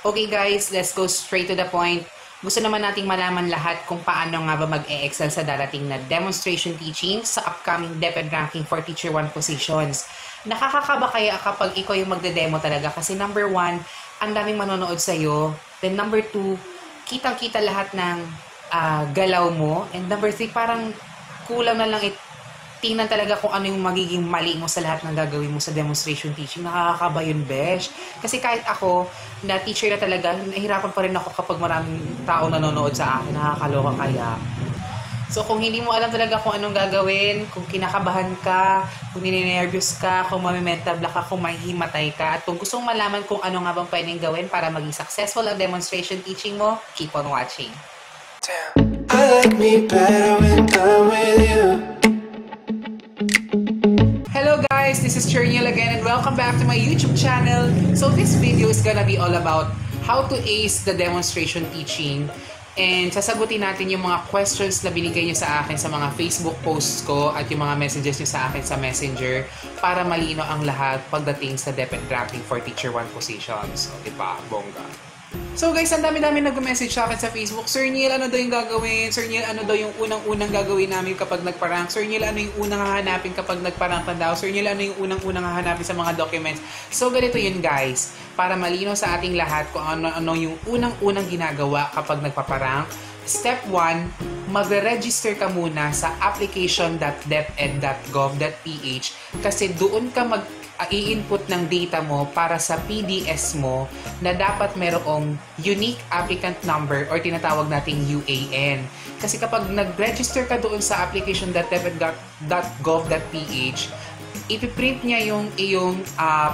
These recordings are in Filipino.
Okay guys, let's go straight to the point. Gusto naman nating malaman lahat kung paano nga ba mag-e-excel sa darating na demonstration teaching sa upcoming DepEd ranking for Teacher 1 positions. Nakakakaba kaya kapag ikaw yung magde-demo talaga kasi number 1, ang daming manonood sa'yo. Then number 2, kitang-kita lahat ng galaw mo. And number 3, parang kulang na lang tingnan talaga kung ano yung magiging mali mo sa lahat ng gagawin mo sa demonstration teaching. Nakakakaba yun, besh. Kasi kahit ako, na teacher na talaga, nahihirapan pa rin ako kapag maraming tao nanonood sa akin. Nakakaloka kaya. So kung hindi mo alam talaga kung anong gagawin, kung kinakabahan ka, kung ninenervyos ka, kung mamimental block ka, kung mahihimatay ka, at kung gusto mong malaman kung ano nga bang pwedeng gawin para maging successful ang demonstration teaching mo, keep on watching. I like me better when I'm with you. Hello guys, this is Cherniel again and welcome back to my YouTube channel. So this video is gonna be all about how to ace the demonstration teaching, and sasagutin natin yung mga questions na binigay nyo sa akin sa mga Facebook posts ko at yung mga messages nyo sa akin sa Messenger para malino ang lahat pagdating sa DepEd ranking for Teacher 1 positions. So, diba? Bongga. So guys, ang dami-dami nag-message sa akin sa Facebook. Sir Neil, ano daw yung gagawin? Sir Neil, ano daw yung unang-unang gagawin namin kapag nagparank? Sir Neil, ano yung unang hahanapin kapag nagparank ka daw? Sir Neil, ano yung unang-unang hahanapin sa mga documents? So ganito yun guys, para malino sa ating lahat kung ano yung unang-unang ginagawa kapag nagpaparank. Step 1, magre-register ka muna sa application.deped.gov.ph kasi doon ka i-input ng data mo para sa PDS mo na dapat merong unique applicant number or tinatawag nating UAN. Kasi kapag nag-register ka doon sa application.deped.gov.ph, ipiprint niya yung iyong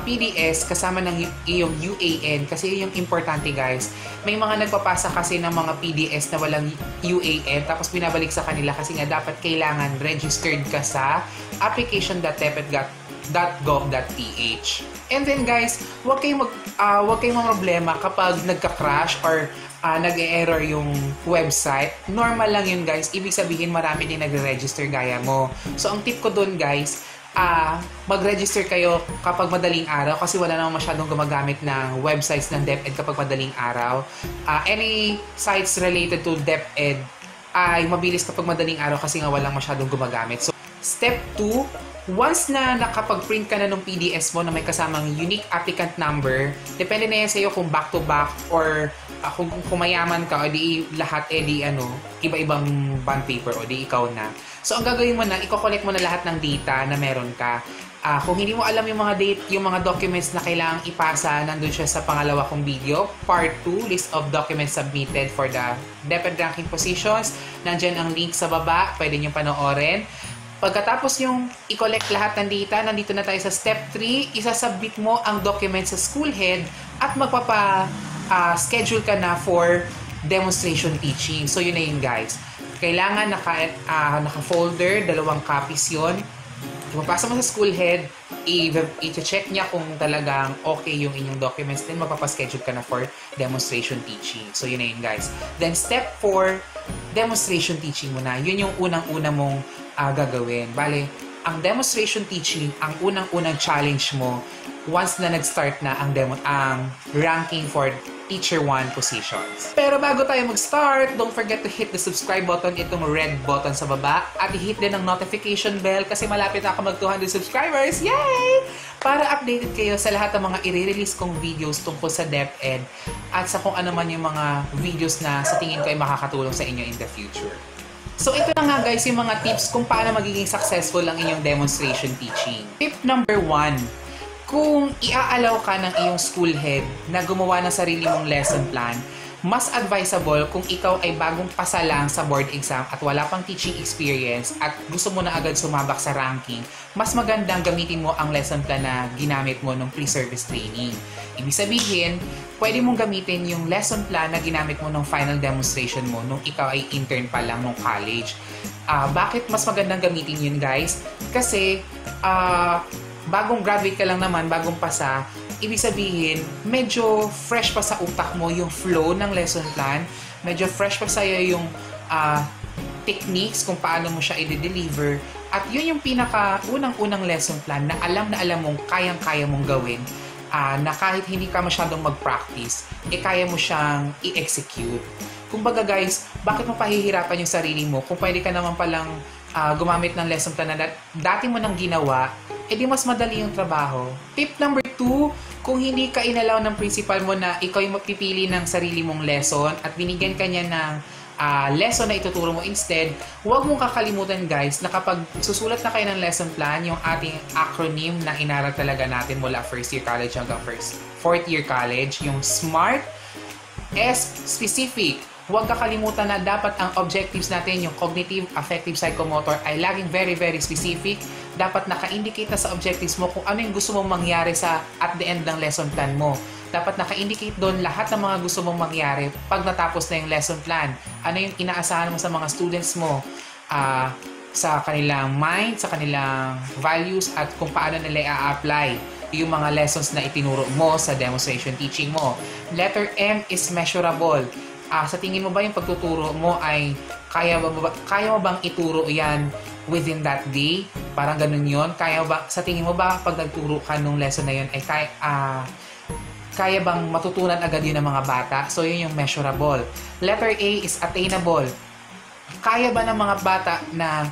PDS kasama ng iyong UAN kasi yung importante guys. May mga nagpapasa kasi ng mga PDS na walang UAN tapos binabalik sa kanila kasi nga dapat kailangan registered ka sa application.deped.gov.ph. And then guys, huwag kayong problema kapag nagka-crash or nag-e-error yung website. Normal lang yun guys. Ibig sabihin marami din nagre-register gaya mo. So ang tip ko dun guys, mag-register kayo kapag madaling araw kasi wala namang masyadong gumagamit ng websites ng DepEd kapag madaling araw. Any sites related to DepEd ay mabilis kapag madaling araw kasi nga walang masyadong gumagamit. So, step 2, once na nakapag-print ka na ng PDS mo na may kasamang unique applicant number, depende na yan sa iyo kung back-to-back or kung mayaman ka o di lahat iba-ibang bond paper o di ikaw na. So, ang gagawin mo na, i-collect mo na lahat ng data na meron ka. Kung hindi mo alam yung mga documents na kailangang ipasa, nandun siya sa pangalawa kong video, part 2, list of documents submitted for the DepEd ranking positions. Nandyan ang link sa baba, pwede nyo panoorin. Pagkatapos yung i-collect lahat ng data, nandito na tayo sa step 3, isasubmit mo ang documents sa school head at magpapa-schedule ka na for demonstration teaching. So yun na yun guys. Kailangan naka-folder, 2 copies yun. Ipapasa mo sa school head, i-check niya kung talagang okay yung inyong documents, then magpapaschedule ka na for demonstration teaching. So yun na yun guys. Then step 4, demonstration teaching mo na. Yun yung unang-una mong gagawin. Bale, ang demonstration teaching, ang unang-unang challenge mo once na nag-start na ang ranking for Teacher 1 positions. Pero bago tayo mag-start, don't forget to hit the subscribe button, itong red button sa baba, at i-hit din ang notification bell kasi malapit na ako mag 200 subscribers. Yay! Para updated kayo sa lahat ng mga i-release kong videos tungkol sa DepEd at sa kung ano man yung mga videos na sa tingin ko ay makakatulong sa inyo in the future. So ito na nga guys yung mga tips kung paano magiging successful ang inyong demonstration teaching. Tip number 1, kung iaalaw ka ng iyong school head na gumawa ng sarili mong lesson plan, mas advisable kung ikaw ay bagong pasa lang sa board exam at wala pang teaching experience at gusto mo na agad sumabak sa ranking, mas magandang gamitin mo ang lesson plan na ginamit mo nung pre-service training. Ibig sabihin, pwede mong gamitin yung lesson plan na ginamit mo nung final demonstration mo nung ikaw ay intern pa lang nung college. Bakit mas magandang gamitin yun guys? Kasi bagong graduate ka lang naman, bagong pasa, ibig sabihin, medyo fresh pa sa utak mo yung flow ng lesson plan, medyo fresh pa sa'yo yung techniques kung paano mo siya i-deliver, at yun yung pinaka unang-unang lesson plan na alam mong kayang-kaya mong gawin na kahit hindi ka masyadong mag-practice, kaya mo siyang i-execute. Kumbaga guys, bakit mo pahihirapan yung sarili mo kung pwede ka naman palang gumamit ng lesson plan na dati mo nang ginawa, di mas madali yung trabaho. Tip number 2, kung hindi ka inalaw ng principal mo na ikaw yung magpipili ng sarili mong lesson at binigyan ka niya ng lesson na ituturo mo instead, huwag mong kakalimutan guys na kapag susulat na kayo ng lesson plan, yung ating acronym na inaral talaga natin mula first year college hanggang fourth year college, yung SMART, S, specific. Huwag kakalimutan na dapat ang objectives natin, yung cognitive, affective, psychomotor, ay laging very, very specific. Dapat naka-indicate na sa objectives mo kung ano yung gusto mong mangyari at the end ng lesson plan mo. Dapat naka-indicate doon lahat ng mga gusto mong mangyari pag natapos na yung lesson plan. Ano yung inaasahan mo sa mga students mo, sa kanilang mind, sa kanilang values, at kung paano nila i-apply yung mga lessons na itinuro mo sa demonstration teaching mo. Letter M is measurable. Sa tingin mo ba yung pagtuturo mo ay kaya mo bang ituro yan within that day? Parang ganun yun. Sa tingin mo ba pag nagturo ka nung lesson na yun ay kaya bang matutunan agad yun ng mga bata? So yun yung measurable. Letter A is attainable. Kaya ba ng mga bata na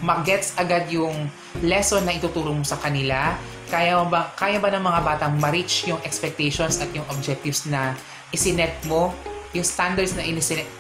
mag-gets agad yung lesson na ituturo mo sa kanila? Kaya ba ng mga batang ma-reach yung expectations at yung objectives na isinet mo, yung standards na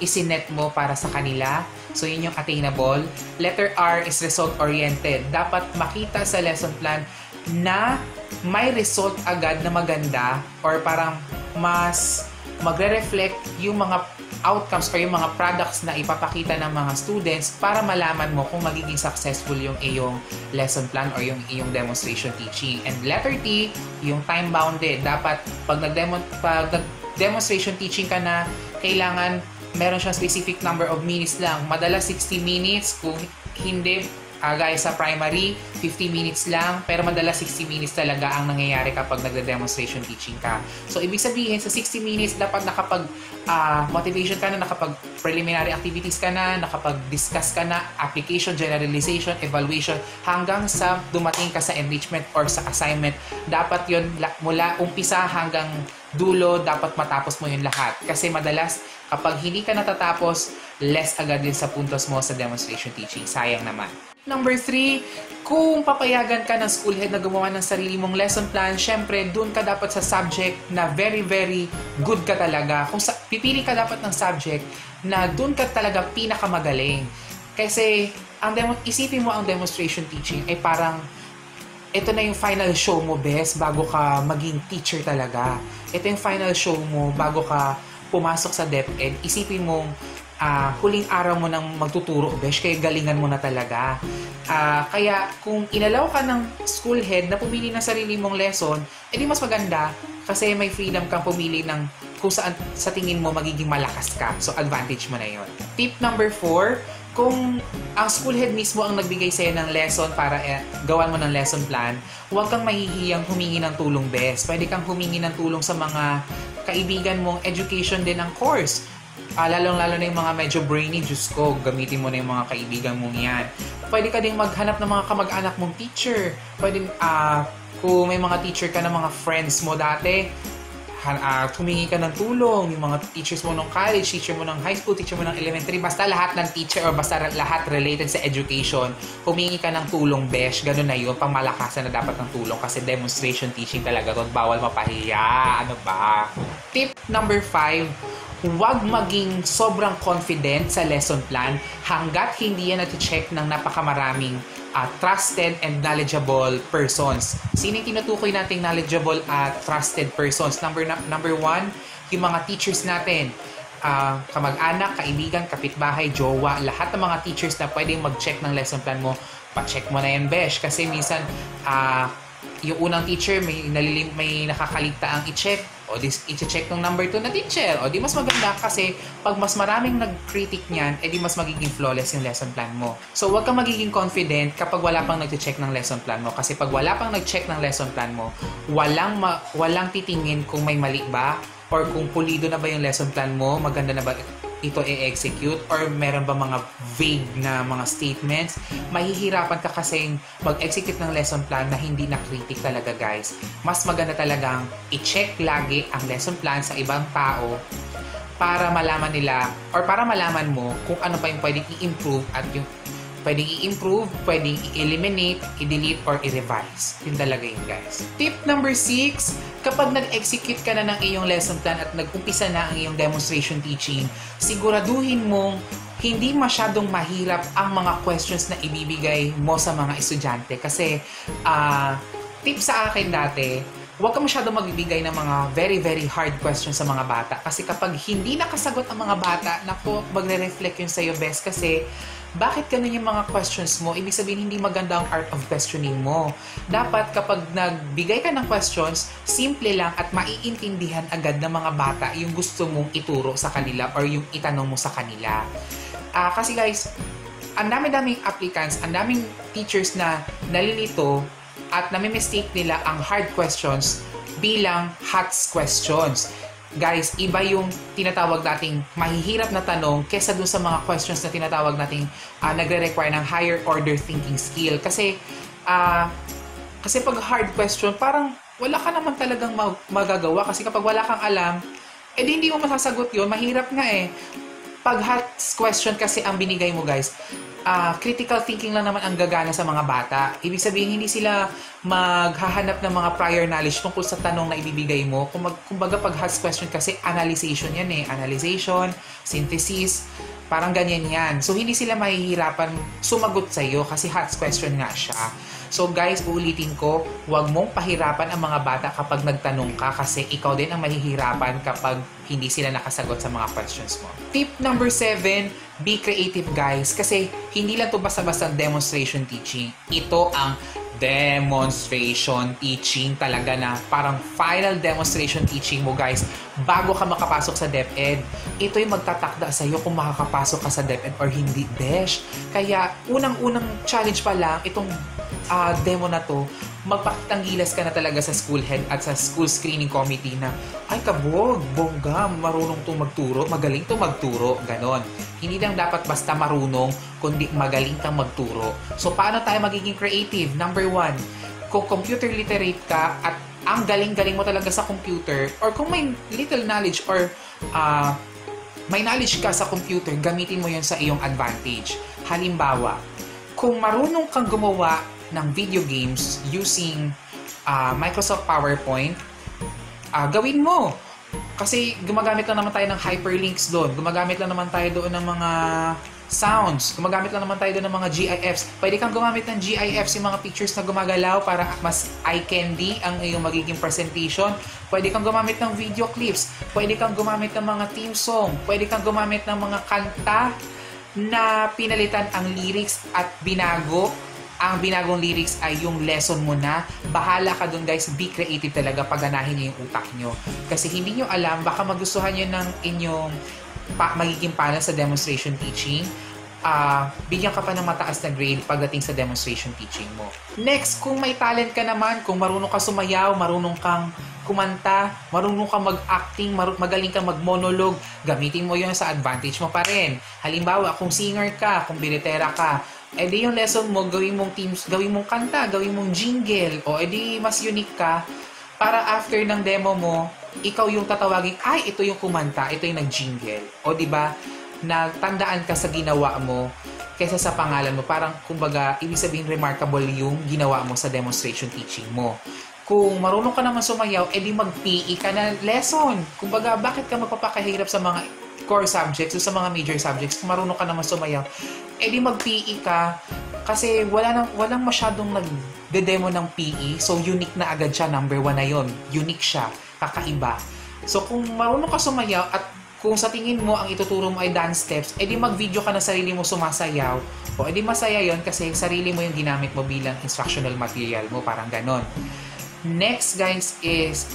isinet mo para sa kanila? So yun yung attainable. Letter R is result-oriented. Dapat makita sa lesson plan na may result agad na maganda or parang mas magre-reflect yung mga outcomes or yung mga products na ipapakita ng mga students para malaman mo kung magiging successful yung iyong lesson plan or yung iyong demonstration teaching. And letter T, yung time-bounded. Dapat pag nag-demonstration teaching ka na, kailangan meron siyang specific number of minutes lang. Madalas 60 minutes, kung hindi, gaya sa primary, 50 minutes lang, pero madalas 60 minutes talaga ang nangyayari kapag nagde-demonstration teaching ka. So, ibig sabihin, sa 60 minutes, dapat nakapag-motivation ka na, nakapag-preliminary activities ka na, nakapag-discuss ka na, application, generalization, evaluation, hanggang sa dumating ka sa enrichment or sa assignment. Dapat yun, mula umpisa hanggang dulo, dapat matapos mo yun lahat. Kasi madalas, kapag hindi ka natatapos, less agad din sa puntos mo sa demonstration teaching. Sayang naman. Number 3, kung papayagan ka ng school head na gumawa ng sarili mong lesson plan, syempre, dun ka dapat sa subject na very, very good ka talaga. Pipili ka dapat ng subject na dun ka talaga pinakamagaling. Kasi, isipin mo ang demonstration teaching ay parang, ito na yung final show mo, bes, bago ka maging teacher talaga. Ito yung final show mo bago ka pumasok sa DepEd. Isipin mo, huling araw mo nang magtuturo, besh, kaya galingan mo na talaga. Kaya kung inalaw ka ng school head na pumili ng sarili mong lesson, edi mas maganda kasi may freedom kang pumili ng kung saan sa tingin mo magiging malakas ka. So, advantage mo na yon. Tip number 4, kung ang school head mismo ang nagbigay sa'yo ng lesson para gawan mo ng lesson plan, huwag kang mahihiyang humingi ng tulong, bes. Pwede kang humingi ng tulong sa mga kaibigan mong education din ang course. Lalong-lalo na yung mga medyo brainy, Diyos ko, gamitin mo na yung mga kaibigan mong yan. Pwede ka ding maghanap ng mga kamag-anak mong teacher. Pwede, kung may mga teacher ka na mga friends mo dati, humingi ka ng tulong. Yung mga teachers mo ng college, teacher mo ng high school, teacher mo ng elementary, basta lahat ng teacher or basta lahat related sa education, humingi ka ng tulong, besh. Ganun na yun, pangmalakasan na dapat ng tulong kasi demonstration teaching talaga doon, bawal mapahiya. Ano ba? Tip number 5, huwag maging sobrang confident sa lesson plan hanggat hindi yan nati-check ng napakamaraming trusted and knowledgeable persons. Sino yung tinutukoy nating knowledgeable at trusted persons? Number 1, yung mga teachers natin. Kamag-anak, kaibigan, kapitbahay, jowa, lahat ng mga teachers na pwedeng mag-check ng lesson plan mo, pa-check mo na yan, besh. Kasi minsan, yung unang teacher, may nakakaligtaang i-check. O i-check ng number 2 na teacher. O di mas maganda kasi pag mas maraming nag-critic niyan, edi mas magiging flawless yung lesson plan mo. So huwag kang magiging confident kapag wala pang nag-check ng lesson plan mo. Kasi pag wala pang nag-check ng lesson plan mo, walang titingin kung may mali ba or kung pulido na ba yung lesson plan mo, maganda na ba ito i-execute or meron ba mga vague na mga statements, mahihirapan ka kasing mag-execute ng lesson plan na hindi na critic talaga guys. Mas maganda talagang i-check lagi ang lesson plan sa ibang tao para malaman nila or para malaman mo kung ano pa yung pwedeng i-improve at yung pwedeng i-improve, pwedeng i-eliminate, i-delete, or i-revise. Yun talaga yun, guys. Tip number 6, kapag nag-execute ka na ng iyong lesson plan at nag-umpisa na ang iyong demonstration teaching, siguraduhin mong hindi masyadong mahirap ang mga questions na ibibigay mo sa mga estudyante. Kasi, tip sa akin dati, huwag ka masyadong magbibigay ng mga very, very hard questions sa mga bata. Kasi kapag hindi nakasagot ang mga bata, naku, magre-reflect yun sa'yo, best. Kasi, bakit ganun yung mga questions mo? Ibig sabihin, hindi maganda ang art of questioning mo. Dapat kapag nagbigay ka ng questions, simple lang at maiintindihan agad ng mga bata yung gusto mong ituro sa kanila or yung itanong mo sa kanila. Kasi guys, ang dami-daming applicants, ang daming teachers na nalilito at nami-mistake nila ang hard questions bilang HATS questions. Guys, iba yung tinatawag nating mahihirap na tanong kesa dun sa mga questions na tinatawag nating nagre-require ng higher order thinking skill. Kasi pag hard question, parang wala ka naman talagang magagawa. Kasi kapag wala kang alam, edi hindi mo masasagot yun. Mahirap nga eh. Pag HATS question kasi ang binigay mo guys, critical thinking lang naman ang gagana sa mga bata. Ibig sabihin, hindi sila maghahanap ng mga prior knowledge tungkol sa tanong na ibibigay mo. Kumbaga pag HATS question kasi, analyzation yan eh. Analyzation, synthesis, parang ganyan yan. So, hindi sila mahihirapan sumagot sa'yo kasi HATS question nga siya. So guys, uulitin ko, huwag mong pahirapan ang mga bata kapag nagtanong ka kasi ikaw din ang mahihirapan kapag hindi sila nakasagot sa mga questions mo. Tip number 7, be creative guys. Kasi hindi lang ito basta-basta demonstration teaching. Ito ang demonstration teaching talaga na parang final demonstration teaching mo guys bago ka makapasok sa DepEd. Ito yung magtatakda sa iyo kung makakapasok ka sa DepEd or hindi, besh. Kaya unang-unang challenge pa lang itong demo na to, magpakitanggilas ka na talaga sa school head at sa school screening committee na ay kabog, bongga, marunong to magturo, magaling to magturo, ganon. Hindi lang dapat basta marunong, kundi magaling kang magturo. So paano tayo magiging creative? Number 1, kung computer literate ka at ang galing-galing mo talaga sa computer, or kung may little knowledge or may knowledge ka sa computer, gamitin mo yun sa iyong advantage. Halimbawa, kung marunong kang gumawa ng video games using Microsoft PowerPoint, gawin mo. Kasi gumagamit lang naman tayo ng hyperlinks doon. Gumagamit lang naman tayo doon ng mga sounds. Gumagamit lang naman tayo doon ng mga GIFs. Pwede kang gumamit ng GIFs, yung mga pictures na gumagalaw para mas eye candy ang iyong magiging presentation. Pwede kang gumamit ng video clips. Pwede kang gumamit ng mga theme song. Pwede kang gumamit ng mga kanta na pinalitan ang lyrics at binago. Ang binagong lyrics ay yung lesson mo na. Bahala ka dun guys, be creative talaga, pagganahin nyo yung utak nyo. Kasi hindi nyo alam, baka magustuhan nyo ng inyong magiging panel sa demonstration teaching. Bigyan ka pa ng mataas na grade pagdating sa demonstration teaching mo. Next, kung may talent ka naman, kung marunong ka sumayaw, marunong kang kumanta, marunong kang mag-acting, magaling kang mag-monologue, gamitin mo yun sa advantage mo pa rin. Halimbawa, kung singer ka, kung bilitera ka, edi yung lesson mo, gawin mong teams, gawin mong kanta, gawin mong jingle, o edi mas unique ka, para after ng demo mo, ikaw yung tatawagin, ay, ito yung kumanta, ito yung nag-jingle. O diba, natandaan ka sa ginawa mo, kaysa sa pangalan mo, parang, kumbaga, ibig sabihin remarkable yung ginawa mo sa demonstration teaching mo. Kung marunong ka naman sumayaw, edi mag-PE ka na lesson. Kumbaga, bakit ka magpapakahirap sa mga core subjects o sa mga major subjects kung marunong ka naman sumayaw? Edi mag-PE ka kasi walang masyadong nagde-demo ng PE, so unique na agad siya, number 1 na yon. Unique siya, kakaiba. So kung marunong ka sumayaw at kung sa tingin mo ang ituturo mo ay dance steps, edi mag-video ka na sarili mo sumasayaw, o edi masaya yon kasi sarili mo yung ginamit mo bilang instructional material mo, parang ganon. Next guys is,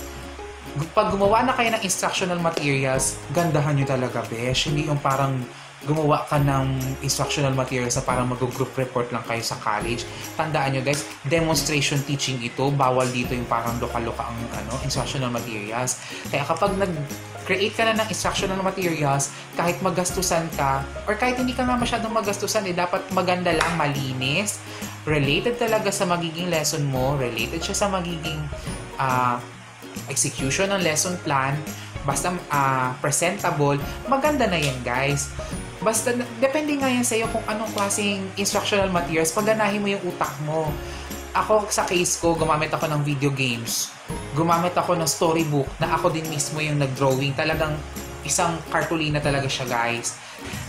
pag gumawa na kayo ng instructional materials, gandahan nyo talaga, besh. Hindi yung parang gumawa ka ng instructional materials na parang mag-group report lang kayo sa college. Tandaan nyo guys, demonstration teaching ito. Bawal dito yung parang loka-loka ang instructional materials. Kaya kapag Create ka na ng instructional materials kahit magastusan ka or kahit hindi ka nga masyadong magastusan, dapat maganda lang, malinis, related talaga sa magiging lesson mo, related siya sa magiging execution ng lesson plan, basta presentable, maganda na yan guys. Basta, depende nga yan sa'yo kung anong klaseng instructional materials, pagganahin mo yung utak mo. Ako, sa case ko, gumamit ako ng video games. Gumamit ako ng storybook na ako din mismo yung nag-drawing. Talagang isang cartolina talaga siya guys.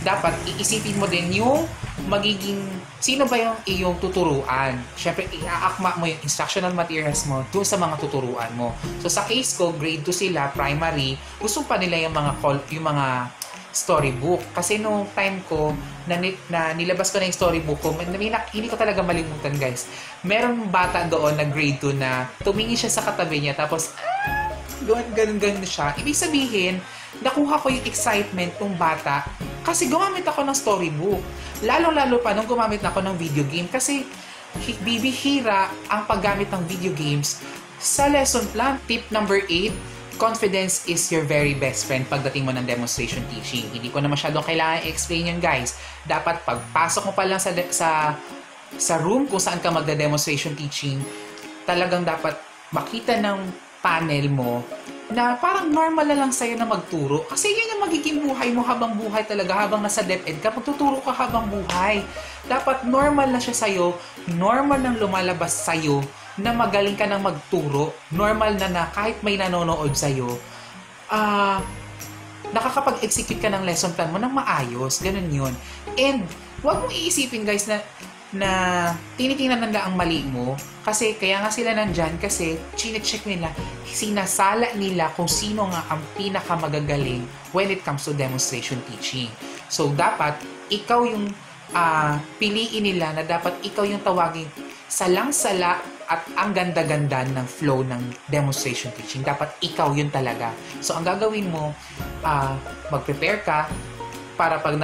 Dapat iisipin mo din yung magiging, sino ba yung iyong tuturuan. Siyempre, iaakma mo yung instructional materials mo dun sa mga tuturuan mo. So sa case ko, grade 2 sila, primary, gusto pa nila yung mga storybook. Kasi nung time ko, na nilabas ko na yung storybook ko, hindi ko talaga malimutan guys. Merong bata doon na grade 2 na tumingin siya sa katabi niya, tapos ganun siya. Ibig sabihin, nakuha ko yung excitement ng bata kasi gumamit ako ng storybook. Lalo pa nung gumamit ako ng video game kasi bibihira ang paggamit ng video games sa lesson plan. Tip number 8, confidence is your very best friend pagdating mo ng demonstration teaching. Hindi ko na masyadong kailangan i-explain yun guys. Dapat pagpasok mo pa lang sa room kung saan ka magda-demonstration teaching, talagang dapat makita ng panel mo na parang normal na lang sa'yo na magturo. Kasi yan yung magiging buhay mo habang buhay talaga, habang nasa DepEd ka, magtuturo ka habang buhay. Dapat normal na siya sa'yo, normal nang lumalabas sa'yo na magaling ka nang magturo, normal na kahit may nanonood sa'yo, nakakapag-execute ka ng lesson plan mo nang maayos, ganun yun. And huwag mong iisipin guys na tinitingnan nila ang mali mo, kasi kaya nga sila nandyan kasi chine-check nila, sinasala nila kung sino nga ang pinakamagagaling when it comes to demonstration teaching. So dapat ikaw yung piliin nila, na dapat ikaw yung tawagin salang-sala at ang ganda-ganda ng flow ng demonstration teaching. Dapat ikaw yun talaga. So ang gagawin mo, mag-prepare ka para pag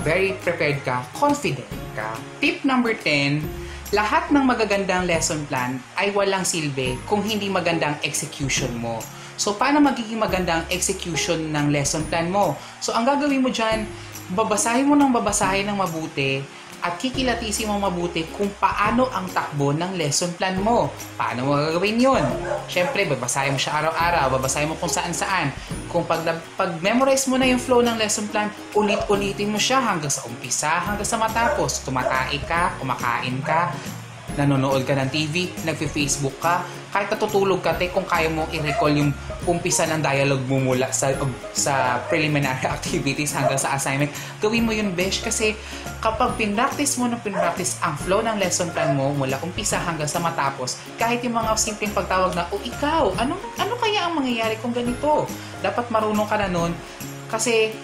very prepared ka, confident ka. Tip number 10, lahat ng magagandang lesson plan ay walang silbi kung hindi magandang execution mo. So paano magiging magandang execution ng lesson plan mo? So ang gagawin mo dyan, babasahin mo ng mabuti at kikilatisin mo mabuti kung paano ang takbo ng lesson plan mo. Paano mo gagawin yun? Siyempre, babasahin mo siya araw-araw, babasahin mo kung saan-saan. Kung pag-memorize mo na yung flow ng lesson plan, ulit-ulitin mo siya hanggang sa umpisa, hanggang sa matapos. Tumatai ka, kumakain ka, nanonood ka ng TV, nagfe-Facebook ka, kahit natutulog ka, kung kaya mo i-recall yung umpisa ng dialogue mo mula sa preliminary activities hanggang sa assignment, gawin mo yun, besh. Kasi kapag pinractice mo ang flow ng lesson plan mo mula umpisa hanggang sa matapos, kahit yung mga simpleng pagtawag na, ikaw, ano kaya ang mangyayari kung ganito? Dapat marunong ka na nun kasi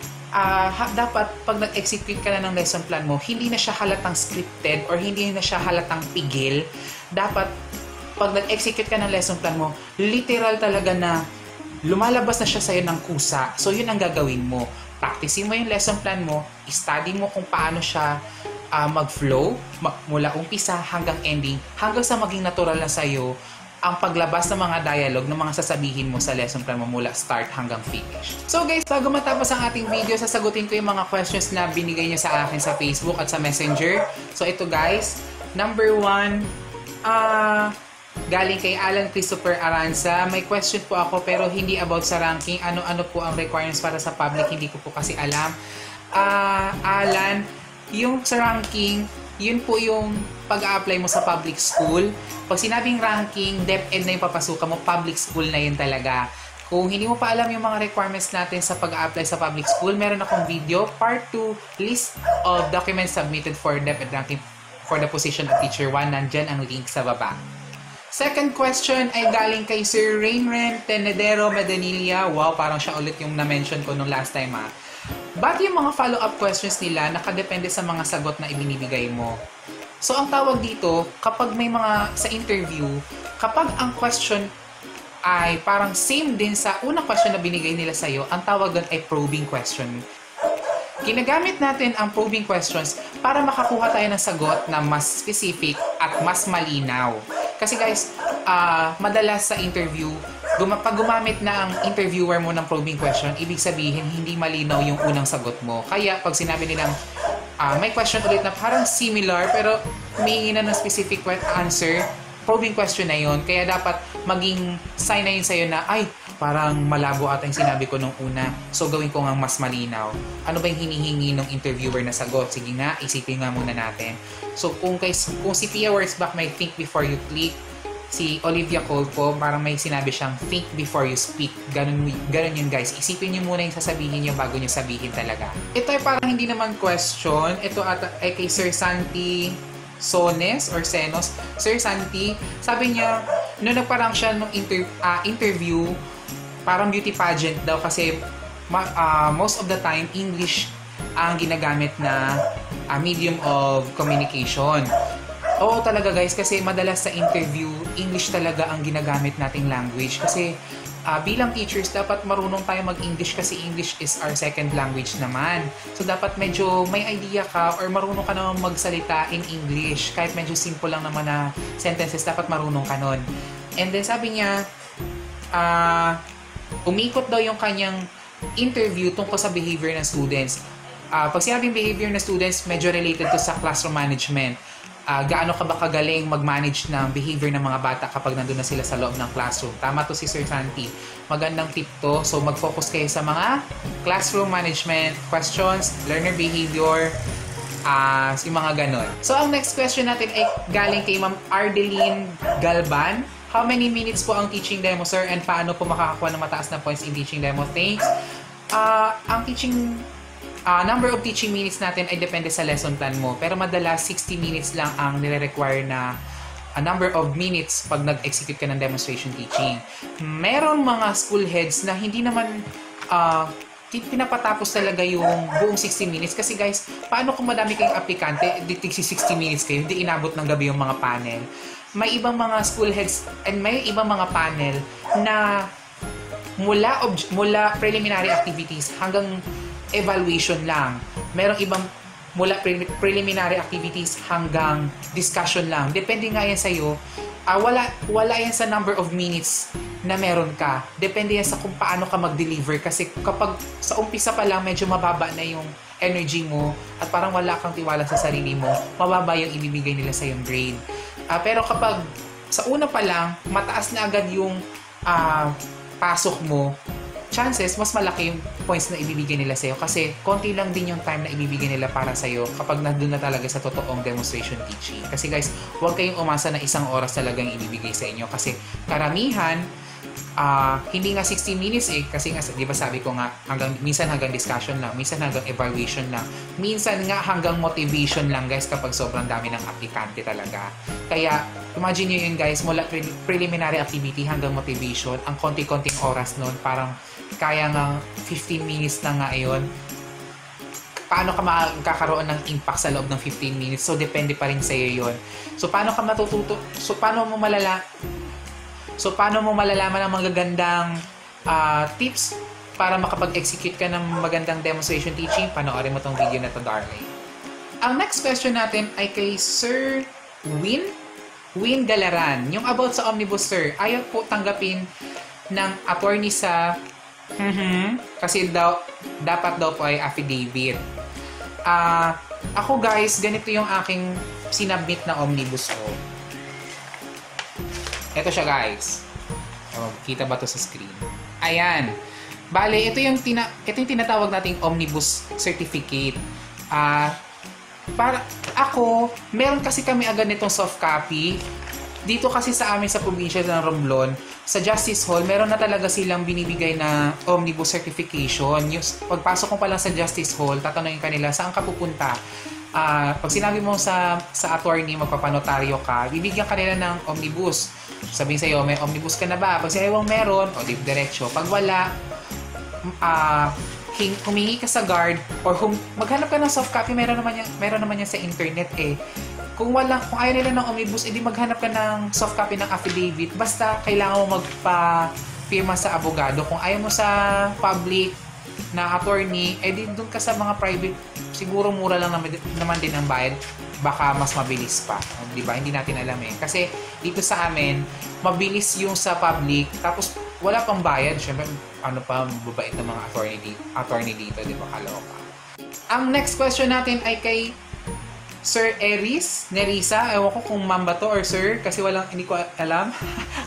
dapat pag nag-execute ka na ng lesson plan mo, hindi na siya halatang scripted or hindi na siya halatang pigil. Dapat pag nag-execute ka ng lesson plan mo, literal talaga na lumalabas na siya sa'yo ng kusa. So yun ang gagawin mo. Practicing mo yung lesson plan mo, study mo kung paano siya mag-flow mula umpisa hanggang ending, hanggang sa maging natural na sa'yo ang paglabas ng mga dialogue ng mga sasabihin mo sa lesson plan mo mula start hanggang finish. So guys, bago matapos ang ating video, sasagutin ko yung mga questions na binigay niyo sa akin sa Facebook at sa Messenger. So ito guys, number 1, galing kay Alan Christopher Aranza. May question po ako pero hindi about sa ranking. Ano po ang requirements para sa public? Hindi ko po kasi alam. Alan, yung sa ranking, yun po yung pag-a-apply mo sa public school. Pag sinabing ranking, DepEd na yung papasukan mo, public school na yun talaga. Kung hindi mo pa alam yung mga requirements natin sa pag-a-apply sa public school, meron akong video, part 2, list of documents submitted for DepEd ranking for the position of teacher 1. Nandyan ang link sa baba. Second question ay galing kay Sir Rainren Tenedero Medanilia. Wow, parang siya ulit yung na-mention ko nung last time ha. Ba't yung mga follow-up questions nila nakadepende sa mga sagot na ibinibigay mo? So, ang tawag dito, kapag may mga sa interview, kapag ang question ay parang same din sa unang question na binigay nila sa'yo, ang tawag doon ay probing question. Ginagamit natin ang probing questions para makakuha tayo ng sagot na mas specific at mas malinaw. Kasi guys, madalas sa interview, pag gumamit na ang interviewer mo ng probing question, ibig sabihin hindi malinaw yung unang sagot mo. Kaya pag sinabi nilang may question ulit na parang similar pero humingi na ng specific answer, probing question na yun. Kaya dapat maging sign na yun sa'yo na, ay, parang malabo ata yung sinabi ko nung una. So, gawin ko nga mas malinaw. Ano ba yung hinihingi ng interviewer na sagot? Sige nga, isipin nga muna natin. So, kung si Pia Wurzbach may think before you click, si Olivia Colpo, parang may sinabi siyang think before you speak. Ganun yun guys. Isipin niyo muna yung sasabihin niyo bago niyo sabihin talaga. Ito ay parang hindi naman question. Ito ay kay Sir Santi Sones or Senos. Sir Santi, sabi niya, nung nagparang siya nung interview, parang beauty pageant daw kasi most of the time, English ang ginagamit na medium of communication. Oo talaga guys, kasi madalas sa interview, English talaga ang ginagamit nating language. Kasi bilang teachers, dapat marunong tayo mag-English kasi English is our second language naman. So dapat medyo may idea ka or marunong ka naman magsalita in English. Kahit medyo simple lang naman na sentences, dapat marunong ka nun. And then sabi niya, umikot daw yung kanyang interview tungkol sa behavior ng students. Pag sinabing behavior ng students, medyo related to sa classroom management. Gaano ka ba kagaling mag-manage ng behavior ng mga bata kapag nandun na sila sa loob ng classroom. Tama to si Sir Santi. Magandang tip to. So mag-focus kayo sa mga classroom management questions, learner behavior, yung mga ganon. So ang next question natin ay galing kay Ma'am Ardeline Galban. How many minutes po ang teaching demo, sir? And paano po makakakuha ng mataas na points in teaching demo? Thanks. Ang teaching number of teaching minutes natin ay depende sa lesson plan mo. Pero madalas 60 minutes lang ang nire-require na number of minutes pag nag-execute ka ng demonstration teaching. Meron mga school heads na hindi naman pinapatapos talaga yung buong 60 minutes. Kasi guys, paano kung madami kayong aplikante, di 60 minutes kayo, hindi inabot ng gabi yung mga panel. May ibang mga school heads and may ibang mga panel na mula preliminary activities hanggang evaluation lang. Merong ibang mula preliminary activities hanggang discussion lang. Depende nga yan sa'yo. Wala yan sa number of minutes na meron ka. Depende yan sa kung paano ka mag-deliver. Kasi kapag sa umpisa pa lang medyo mababa na yung energy mo at parang wala kang tiwala sa sarili mo, mababa yung ibibigay nila sa yung grade. Pero kapag sa una pa lang, mataas na agad yung pasok mo, chances, mas malaki yung points na ibibigay nila sa'yo kasi konti lang din yung time na ibibigay nila para sa'yo kapag nandun na talaga sa totoong demonstration teaching. Kasi guys, huwag kayong umasa na isang oras talagang ibibigay sa inyo kasi karamihan, hindi nga 60 minutes kasi nga, di ba sabi ko nga, minsan hanggang discussion lang, minsan hanggang evaluation lang, minsan nga hanggang motivation lang guys kapag sobrang dami ng aplikante talaga. Kaya, imagine nyo yun guys, mula preliminary activity hanggang motivation, ang konti-konting oras nun, parang kaya nga 15 minutes na nga yun. Paano ka makakaroon ng impact sa loob ng 15 minutes? So, depende pa rin sa'yo yun. So, paano ka matututo? So, paano mo malalaman ang magagandang tips para makapag-execute ka ng magandang demonstration teaching? Panoorin mo tong video na to, darling. Ang next question natin ay kay Sir Win Galaran. Yung about sa Omnibus, sir, ayaw po tanggapin ng attorney sa kasi dapat daw po ay affidavit. Ako guys, ganito yung aking sinubmit na Omnibus ko. Ito siya guys. Kita ba to sa screen? Ayan. Bale, ito yung tinatawag nating Omnibus Certificate. Para ako, meron kasi kami agad nitong soft copy. Dito kasi sa amin sa probinsya ng Romblon, sa Justice Hall, meron na talaga silang binibigay na Omnibus Certification. Yung pagpasok mo pa lang sa Justice Hall, tatanungin ka nila, saan ka pupunta? Pag sinabi mo sa attorney, magpapanotaryo ka, bibigyan ka nila ng Omnibus. Sabihin sa'yo, may Omnibus ka na ba? Pag sa'yo meron, o di diretso. Pag wala, humingi ka sa guard or maghanap ka ng soft copy, meron naman yan sa internet eh. Kung ayaw nila ng Omnibus, edi maghanap ka ng soft copy ng affidavit. Basta kailangan mo magpa-firma sa abogado. Kung ayaw mo sa public na attorney, edi doon ka sa mga private. Siguro mura lang naman din ang bayad. Baka mas mabilis pa. Di ba? Hindi natin alam eh. Kasi dito sa amin, mabilis yung sa public. Tapos wala pang bayad. Siyempre, ano pa, mababait ng mga attorney dito, di ba? Kaloka. Ang next question natin ay kay Sir Nerisa. Ewan ko kung ma'am ba to or sir, kasi hindi ko alam.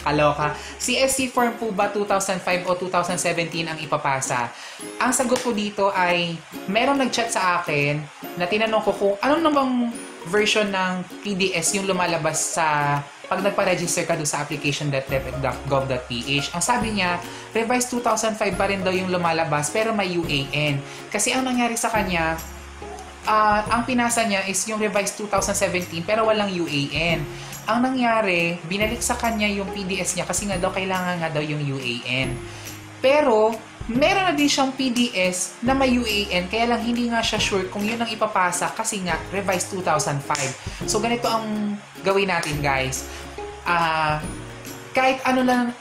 Kaloka. CSC form po ba 2005 o 2017 ang ipapasa? Ang sagot ko dito ay, merong nag-chat sa akin na tinanong ko kung anong namang version ng PDS yung lumalabas sa pag nagpa-register ka doon sa application.deped.gov.ph. Ang sabi niya, revised 2005 pa rin daw yung lumalabas pero may UAN. Kasi ang nangyari sa kanya, ang pinasa niya is yung revised 2017 pero walang UAN. Ang nangyari, binalik sa kanya yung PDS niya kasi nga daw kailangan nga daw yung UAN. Pero meron na din siyang PDS na may UAN kaya lang hindi nga siya sure kung yun ang ipapasa kasi nga revised 2005. So ganito ang gawin natin, guys. Kahit ano na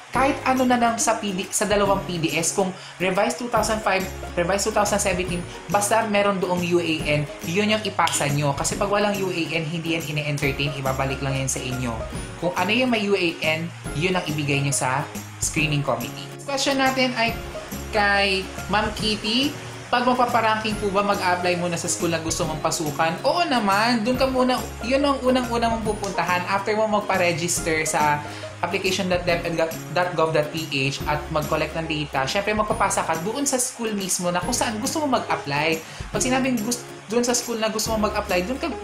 lang sa dalawang PDS, kung revised 2005, revised 2017, basta meron doong UAN, yun yung ipasa nyo. Kasi pag walang UAN, hindi yan ine-entertain, ibabalik lang yan sa inyo. Kung ano yung may UAN, yun ang ibigay nyo sa screening committee. Question natin ay kay Ma'am Kitty. Pag magpaparanking po ba, mag-apply muna sa school na gusto mong pasukan? Oo naman, dun ka muna, yun ang unang-unang mong pupuntahan after mo magpa-register sa application.deped.gov.ph at mag-collect ng data. Syempre, magpapasa ka doon sa school mismo na kung saan gusto mo mag-apply. Pag sinabing doon sa school na gusto mo mag-apply, doon ka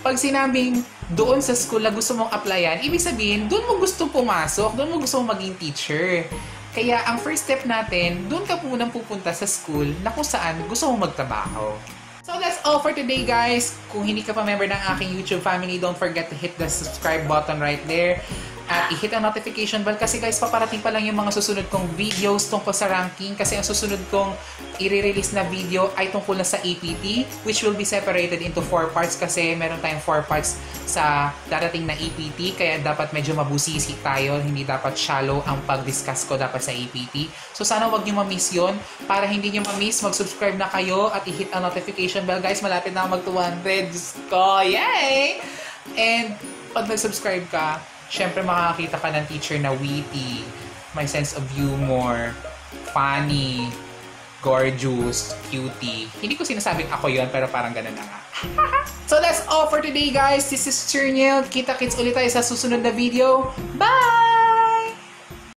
Pag sinabing doon sa school na gusto mong applyan, ibig sabihin, doon mo gusto pumasok, doon mo gusto mong maging teacher. Kaya ang first step natin, doon ka munang pupunta sa school na kung saan gusto mong magtrabaho. So that's all for today, guys. Kung hindi ka pa member ng aking YouTube family, don't forget to hit the subscribe button right there. At i-hit ang notification bell kasi guys, paparating pa lang yung mga susunod kong videos tungkol sa ranking kasi ang susunod kong i-release na video ay tungkol na sa APT which will be separated into 4 parts kasi meron tayong 4 parts sa darating na APT kaya dapat medyo mabusisi tayo, hindi dapat shallow ang pag-discuss ko dapat sa APT. So sana wag nyo ma-miss yun. Para hindi nyo ma-miss, mag-subscribe na kayo at i-hit ang notification bell, guys. Malapit na ako mag-200 ko. Yay! And pag nag-subscribe ka, syempre makakakita ka ng teacher na witty, may sense of humor, funny, gorgeous, cutie. Hindi ko sinasabing ako yon pero parang ganun na nga. So that's all for today, guys. This is Chernil. Kita-kits ulit tayo sa susunod na video. Bye!